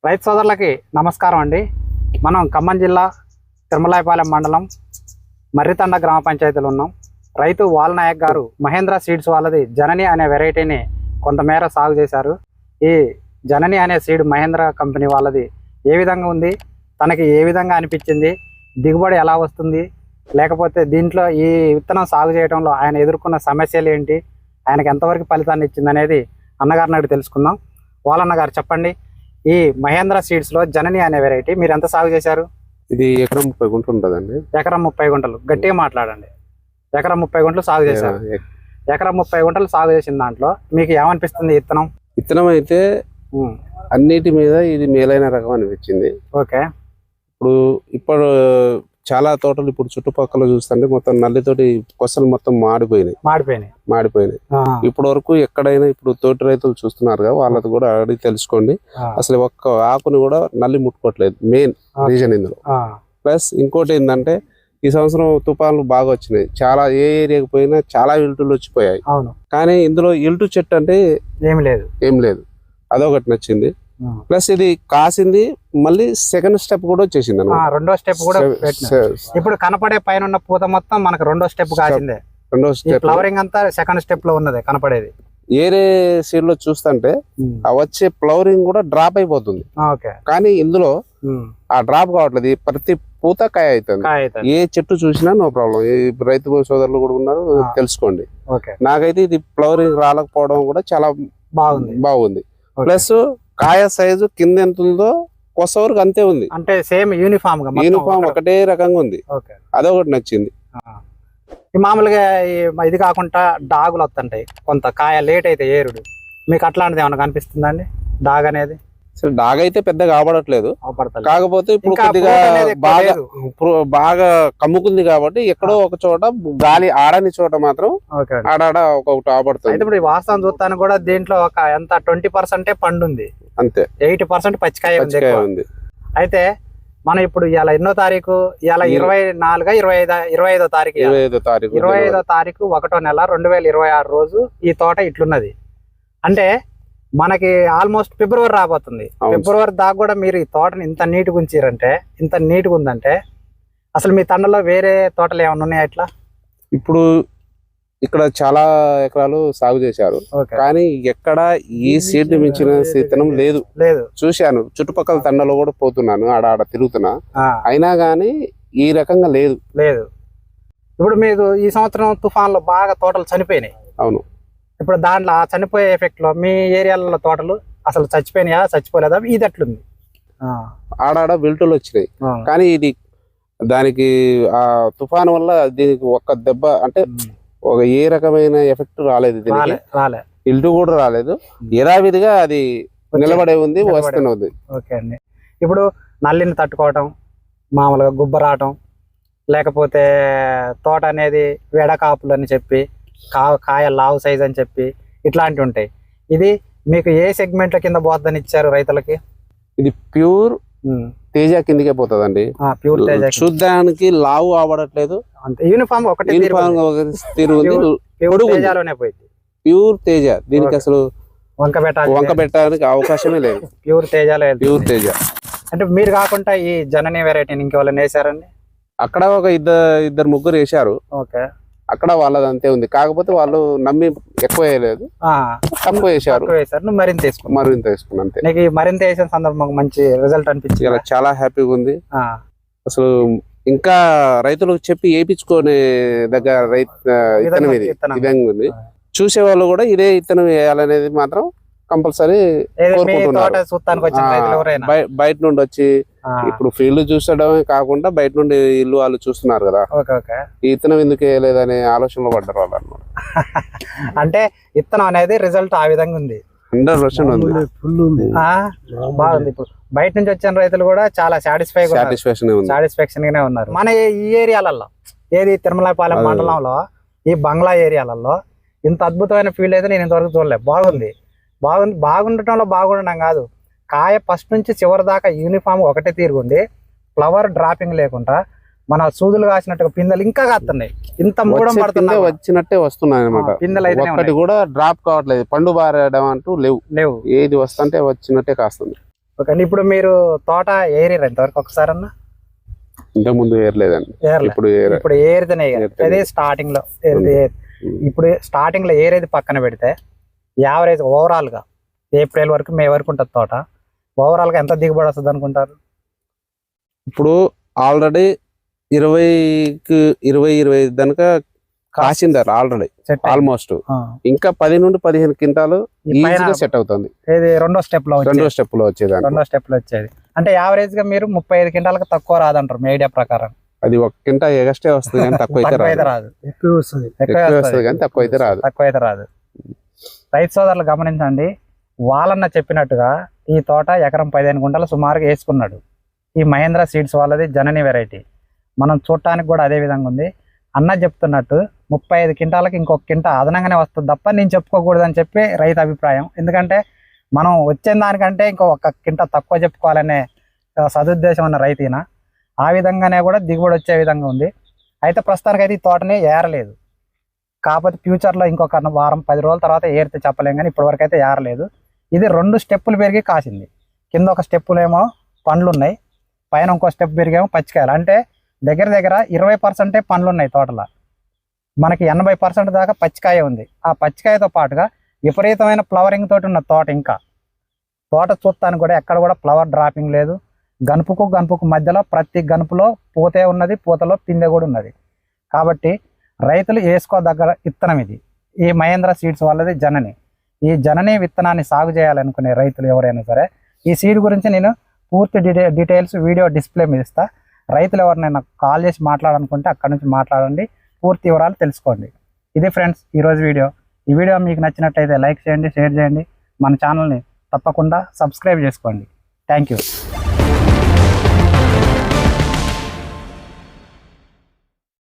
రైతు సోదరులకి నమస్కారం అండి. మనం ఖమ్మం జిల్లా తిరుమలాయపాలెం మండలం మర్రితండ గ్రామ పంచాయతీలో ఉన్నాం. రైతు వాల్నాయక్ గారు మహేంద్ర సీడ్స్ వాళ్ళది జనని అనే వెరైటీని కొంతమేర సాగు చేశారు. ఈ జనని అనే సీడ్ మహేంద్ర కంపెనీ వాళ్ళది ఏ విధంగా ఉంది, తనకి ఏ విధంగా అనిపించింది, దిగుబడి ఎలా వస్తుంది, లేకపోతే దీంట్లో ఈ విత్తనం సాగు చేయడంలో ఆయన ఎదుర్కొన్న సమస్యలు ఏంటి, ఆయనకి ఎంతవరకు ఫలితాన్ని ఇచ్చింది అనేది అన్నగారిని అడిగి తెలుసుకుందాం. వాలన్న గారు చెప్పండి, ఈ మహేంద్ర సీడ్స్ లో జనని అనే వెరైటీ మీరు ఎంత సాగు చేశారు? ఇది ఎకరం 30 గుంటలు ఉంటుందండి. ఎకరం 30 గుంటలు. గట్టిగా మాట్లాడండి. ఎకరం 30 గుంటలు సాగు చేశారు. ఎకరం 30 గుంటలు సాగు చేసిన దాంట్లో మీకు ఏమనిపిస్తుంది? విత్తనం అయితే అన్నిటి మీద ఇది మేలైన రకం అనిపించింది. ఓకే. ఇప్పుడు చాలా తోటలు ఇప్పుడు చుట్టుపక్కల చూస్తుంటే మొత్తం నల్లితోటి కొసలు మొత్తం మాడిపోయినాయి. ఇప్పటి వరకు ఎక్కడైనా ఇప్పుడు తోటి రైతులు చూస్తున్నారు కదా, వాళ్ళతో కూడా అడిగి తెలుసుకోండి. అసలు ఒక్క ఆకుని కూడా నల్లి ముట్టుకోవట్లేదు. మెయిన్ రీజన్ ఇందులో. ప్లస్ ఇంకోటి ఏంటంటే ఈ సంవత్సరం తుఫాన్లు బాగా వచ్చినాయి. చాలా ఏ ఏరియాకి పోయినా చాలా ఇల్టులు వచ్చిపోయాయి. కానీ ఇందులో ఇల్టు చెట్టు అంటే ఏం లేదు. అదొకటి నచ్చింది. ప్లస్ ఇది కాసింది, మళ్ళీ సెకండ్ స్టెప్ కూడా వచ్చేసింది. రెండో స్టెప్ కూడా ఇప్పుడు కనపడే పైన ఉన్న పూత మొత్తం మనకు రెండో స్టెప్ కాసిందే. రెండో స్టెప్ ఫ్లవరింగ్ అంతా సెకండ్ స్టెప్ లో ఉన్నది కనపడేది. ఏరే సీడ్ లో చూస్తుంటే ఆ వచ్చే ఫ్లవరింగ్ కూడా డ్రాప్ అయిపోతుంది. కానీ ఇందులో ఆ డ్రాప్ కావట్లేదు. ప్రతి పూత కాయ అవుతుంది. ఏ చెట్టు చూసినా నో ప్రాబ్లం. రైతు సోదరులు కూడా ఉన్నారు, తెలుసుకోండి. నాకైతే ఇది ఫ్లవరింగ్ రాలేకపోవడం కూడా చాలా బాగుంది. ప్లస్ కాయ సైజు కింద ఎంత ఉందో కొస వరకు అంతే ఉంది. అంటే సేమ్ యూనిఫామ్ ఒకటే రకంగా ఉంది. అదొకటి నచ్చింది. మామూలుగా ఇది కాకుండా డాగులు వస్తుంటాయి, కొంత కాయ లేట్ అయితే ఏరుడు. మీకు అట్లాంటిది ఏమన్నా కనిపిస్తుందా అండి? డాగ్ అనేది డాగ్ అయితే పెద్దగా ఆపడట్లేదు. కాకపోతే ఇప్పుడు కొద్దిగా బాగా కమ్ముకుంది కాబట్టి ఎక్కడో ఒక చోట గాలి ఆడని చోట మాత్రం ఆడాడ ఒక్కొక్కటి ఆపడుతుంది. ఇప్పుడు వాస్తవం చూస్తాను కూడా దీంట్లో ఒక ఎంత 20% పండుంది, అంతే. 80% పచ్చికాయ ఉంది. అయితే మనం ఇప్పుడు ఇవాళ ఎన్నో తారీఖు? ఇవాళ 25వ తారీఖు. 25వ తారీఖు 1వ నెల 2026 రోజు ఈ తోట ఇట్లున్నది. అంటే మనకి ఆల్మోస్ట్ ఫిబ్రవరి రాబోతుంది. ఫిబ్రవరి దాకా కూడా మీరు ఈ తోటని ఇంత నీట్గా ఉంచారంటే, ఇంత నీట్గా ఉందంటే, అసలు మీ తండలో వేరే తోటలు ఏమైనా ఉన్నాయా? ఇట్లా ఇప్పుడు ఇక్కడ చాలా ఎకరాలు సాగు చేశారు, కానీ ఎక్కడ ఈ సీడ్ మించిన విత్తనం లేదు. చూశాను, చుట్టుపక్కల తండలో కూడా పోతున్నాను, ఆడ తిరుగుతున్నా, అయినా గానీ ఈ రకంగా లేదు. ఇప్పుడు మీరు ఈ సంవత్సరం తుఫాన్లో బాగా తోటలు చనిపోయినాయి. అవును. ఇప్పుడు దాంట్లో ఆ చనిపోయే ఎఫెక్ట్ లో మీ ఏరియాలలో తోటలు అసలు చచ్చిపోయినాయా, చచ్చిపోలేదా? ఇది ఎట్లుంది? ఆడాడ విల్టులు వచ్చినాయి, కానీ ఇది దానికి ఆ తుఫాను వల్ల దీనికి ఒక్క దెబ్బ అంటే ఒక ఏ రకమైన ఎఫెక్ట్ రాలేదు. దీనికి ఇల్టు కూడా రాలేదు. యథావిధిగా అది నిలబడే ఉంది, వస్తున్నది. ఓకే అండి. ఇప్పుడు నల్లిని తట్టుకోవటం, మామూలుగా గుబ్బ రావటం, లేకపోతే తోట అనేది వెడకాపులు అని చెప్పి, కాయ లావు సైజ్ అని చెప్పి ఇట్లాంటివి ఉంటాయి. ఇది మీకు ఏ సెగ్మెంట్ల కింద పోతుందని ఇచ్చారు రైతులకి? ఇది ప్యూర్ తేజ కిందకే పోతుందండి. ప్యూర్ తేజ. చూడ్డానికి లావు ఆవడట్లేదు, యూనిఫామ్ ఒకటి ప్యూర్ తేజ. దీనికి అసలు వంక పెట్టడానికి అవకాశమే లేదు. ప్యూర్ తేజ. అంటే మీరు కాకుండా ఈ జనని వెరైటీని ఇంకెవరైనా వేసారండి? అక్కడ ఒక ఇద్దరు ముగ్గురు వేసారు. ఓకే. అక్కడ వాళ్ళది అంతే ఉంది. కాకపోతే వాళ్ళు నమ్మి ఎక్కువ వేయలేదు, తక్కువ వేసారు. మరింత వేసుకున్నా అంతే. నీకు మరింత వేసిన సందర్భం మంచి రిజల్ట్ అనిపించింది. చాలా హ్యాపీగా ఉంది. అసలు ఇంకా రైతులకు చెప్పి వేయించుకునే దగ్గర విత్తనం ఇది విధంగా ఉంది. చూసే వాళ్ళు కూడా ఇదే విత్తనం వేయాలనేది మాత్రం కంపల్సరీ కోరుకుంటున్నారు. బయట నుండి వచ్చి ఇప్పుడు ఫీల్డ్ చూసడమే కాకుండా బయట నుండి ఇల్లు వాళ్ళు చూస్తున్నారు కదా, ఈ విత్తనం ఎందుకు వేయలేదనే ఆలోచనలో పడ్డారు వాళ్ళు అన్నమాట. అంటే విత్తనం అనేది రిజల్ట్ ఆ విధంగా ఉంది. 100% ఉంది. బాగుంది. ఇప్పుడు బయట నుంచి వచ్చిన రైతులు కూడా చాలా సాటిస్ఫాక్షన్ గానే ఉన్నారు. మన ఈ ఏరియాలలో, ఏది తిరుమలాయపాలెం మండలంలో ఈ బంగ్లా ఏరియాలలో ఇంత అద్భుతమైన ఫీల్డ్ అయితే నేను ఇంతవరకు చూడలేదు. బాగుండటంలో బాగుండడం కాదు, కాయ ఫస్ట్ నుంచి చివరి దాకా యూనిఫామ్ ఒకటే తీరుగుండి, ఫ్లవర్ డ్రాపింగ్ లేకుండా మన సూదులు కాసినట్టుగా పిందెలు ఇంకా కాస్తున్నాయి. ఇంత మూడం పడుతున్నాయి, వచ్చినట్టే వస్తున్నాయి అనమాట. పిందెలు అయితే ఒకటి కూడా డ్రాప్ కావట్లేదు, పండు బారడం అంటూ లేవు. ఏది వస్తుంటే వచ్చినట్టే కాస్తుంది. ఓకే అండి. ఇప్పుడు మీరు తోట ఏరిరా ఇంతవరకు ఒకసారి అన్న? ఇంతకు ముందు ఏరలేదండి, ఇప్పుడు ఇప్పుడు ఏరితేనే అదే స్టార్టింగ్ లో. ఇప్పుడు స్టార్టింగ్ లో ఏరేది పక్కన పెడితే యావరేజ్ ఓవరాల్ గా ఏప్రిల్ వరకు మే వరకు ఉంటుంది తోట. ఓవరాల్ గా ఎంత దిగుబడి వస్తుంది అనుకుంటారు? ఇప్పుడు ఆల్రెడీ 20-25 దానిక కాసిందారు ఆల్రెడీ ఆల్మోస్ట్. ఇంకా 10 నుండి 15 క్వింటాలు ఈజీగా సెట్ అవుతుంది. రెండో స్టెప్ లో వచ్చేది. అంటే యావరేజ్ గా మీరు 35 క్వింటాలకు తక్కువ రాదంటారు మీడియా ప్రకారం. అది 1 క్వింటా ఎగస్ట్రా వస్తుంది కానీ తక్కువ అయితే రాదు. ఎక్కువ వస్తుంది కానీ తక్కువ అయితే రాదు. రైతు సోదరులు గమనించండి, వాళ్ళన్న చెప్పినట్టుగా ఈ తోట ఎకరం 15 గుంటలు సుమారుగా వేసుకున్నాడు. ఈ మహేంద్ర సీడ్స్ వాళ్ళది జనని వెరైటీ. మనం చూడటానికి కూడా అదే విధంగా ఉంది. అన్న చెప్తున్నట్టు 35 క్వింటాలకు ఇంకొక క్వింటా అదనంగానే వస్తుంది తప్ప నేను చెప్పుకోకూడదని చెప్పి రైతు అభిప్రాయం. ఎందుకంటే మనం వచ్చే దానికంటే ఇంకో 1 క్వింటా తక్కువ చెప్పుకోవాలనే సదుద్దేశం ఉన్న రైతీన. ఆ విధంగానే కూడా దిగుబడి వచ్చే విధంగా ఉంది. అయితే ప్రస్తుతానికి అయితే ఈ తోటని ఏరలేదు. కాకపోతే ఫ్యూచర్లో ఇంకొక వారం 10 రోజుల తర్వాత ఏరితే చెప్పలేం, కానీ ఇప్పటివరకు అయితే ఏరలేదు. ఇది 2 స్టెప్పులు పెరిగి కాసింది. కింద ఒక స్టెప్పులేమో పండ్లు ఉన్నాయి, పైన ఇంకో స్టెప్ పెరిగేమో పచ్చికాయలు. అంటే దగ్గర 20% పండ్లు ఉన్నాయి తోటలో. మనకి 80% దాకా పచ్చికాయ ఉంది. ఆ పచ్చికాయతో పాటుగా విపరీతమైన ఫ్లవరింగ్ తోటి ఉన్న తోట. ఇంకా తోట చూస్తానికి కూడా ఎక్కడ కూడా ఫ్లవర్ డ్రాపింగ్ లేదు. గనుపుకు మధ్యలో ప్రతి గనుపులో పూతే ఉన్నది, పూతలో పిందె కూడా ఉన్నది. కాబట్టి రైతులు వేసుకోదగ్గ విత్తనం ఇది. ఈ మహేంద్ర సీడ్స్ వాళ్ళది జనని. ఈ జనని విత్తనాన్ని సాగు చేయాలనుకునే రైతులు ఎవరైనా సరే ఈ సీడ్ గురించి నేను పూర్తి డీటెయిల్స్ వీడియో డిస్ప్లే మీద ఇస్తా. రైతులు ఎవరినైనా కాల్ చేసి మాట్లాడాలనుకుంటే అక్కడ నుంచి మాట్లాడండి, పూర్తి వివరాలు తెలుసుకోండి. ఇది ఫ్రెండ్స్ ఈరోజు వీడియో. ఈ వీడియో మీకు నచ్చినట్టయితే లైక్ చేయండి, షేర్ చేయండి, మన ఛానల్ని తప్పకుండా సబ్స్క్రైబ్ చేసుకోండి. Thank you.